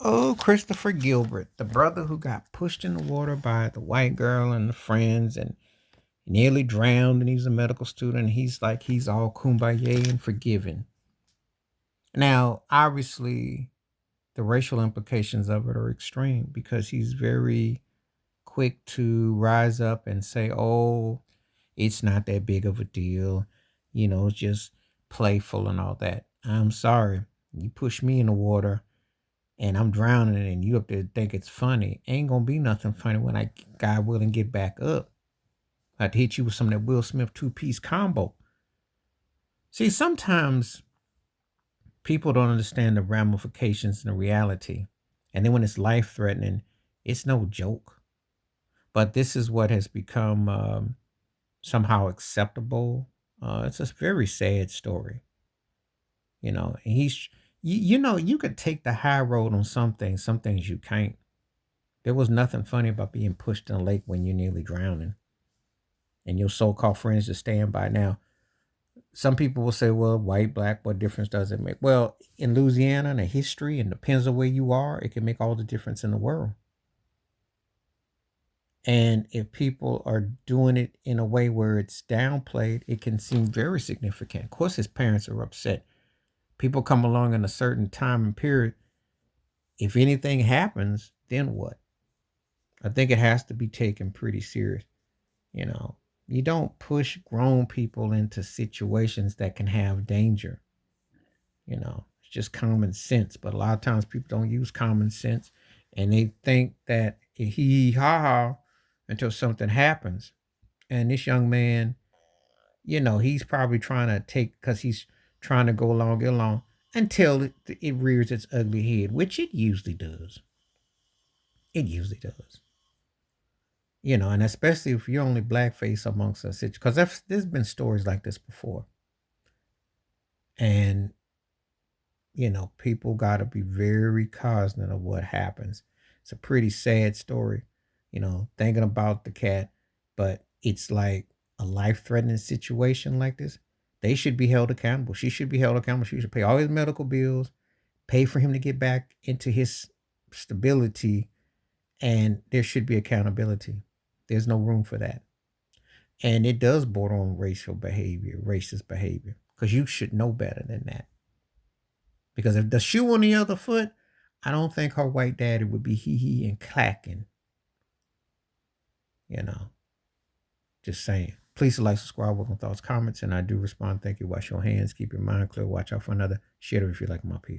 Oh, Christopher Gilbert, the brother who got pushed in the water by the white girl and the friends and nearly drowned, and he's a medical student. He's all kumbaya and forgiving. Now, obviously, the racial implications of it are extreme because he's very quick to rise up and say, "Oh, it's not that big of a deal. It's just playful and all that." I'm sorry. You push me in the water and I'm drowning and you up there think it's funny. Ain't gonna be nothing funny when I, God willing, get back up. I have to hit you with some of that Will Smith two-piece combo. See, sometimes people don't understand the ramifications and the reality. And then when it's life threatening, it's no joke. But this is what has become somehow acceptable. It's a very sad story. And you could take the high road on some things you can't. There was nothing funny about being pushed in a lake when you're nearly drowning and your so called friends just stand by. Now, some people will say, well, white, black, what difference does it make? Well, in Louisiana and the history, and depends on where you are, it can make all the difference in the world. And if people are doing it in a way where it's downplayed, it can seem very significant. Of course, his parents are upset. People come along in a certain time and period. If anything happens, then what? I think it has to be taken pretty serious. You know, you don't push grown people into situations that can have danger. It's just common sense. But a lot of times people don't use common sense and they think that hee hee ha ha until something happens. And this young man, he's probably trying to take, because he's trying to go along, get along until it rears its ugly head, which it usually does. It usually does. And especially if you're only blackface amongst us, because there's been stories like this before. And people got to be very cognizant of what happens. It's a pretty sad story, thinking about the cat, but it's like a life threatening situation like this. They should be held accountable. She should be held accountable. She should pay all his medical bills, pay for him to get back into his stability, and there should be accountability. There's no room for that. And it does border on racial behavior, racist behavior, because you should know better than that. Because if the shoe on the other foot, I don't think her white daddy would be hee hee and clacking. You know, just saying. Please like, subscribe, welcome thoughts, comments, and I do respond. Thank you. Wash your hands, keep your mind clear, watch out for another. Share it if you like my piece.